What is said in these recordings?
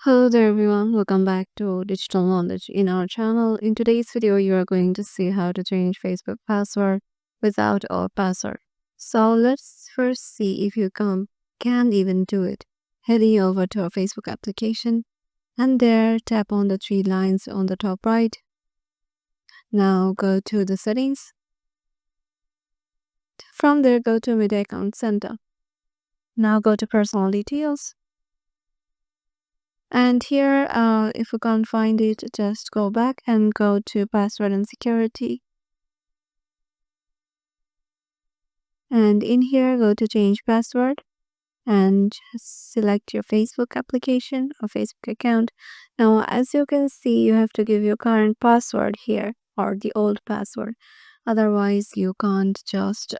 Hello there everyone, welcome back to Digital Knowledge in our channel. In today's video, you are going to see how to change Facebook password without a password. So let's first see if you can even do it. Heading over to our Facebook application and there tap on the three lines on the top right. Now go to the settings. From there go to Media Account Center. Now go to personal details. And here, if you can't find it, just go back and go to password and security. And in here, go to change password and select your Facebook application or Facebook account. Now, as you can see, you have to give your current password here or the old password. Otherwise, you can't just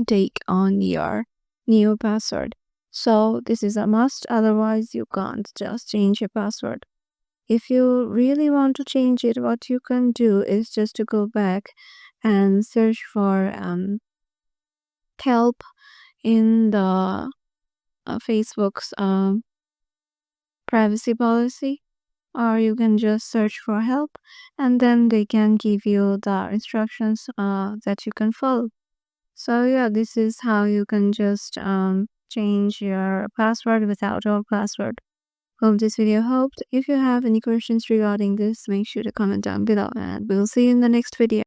take on your new password. So this is a must. Otherwise, you can't just change your password. If you really want to change it, what you can do is just to go back and search for help in the Facebook's privacy policy, or you can just search for help and then they can give you the instructions that you can follow. So yeah, this is how you can just change your password without a password. Hope this video helped. If you have any questions regarding this, make sure to comment down below and we'll see you in the next video.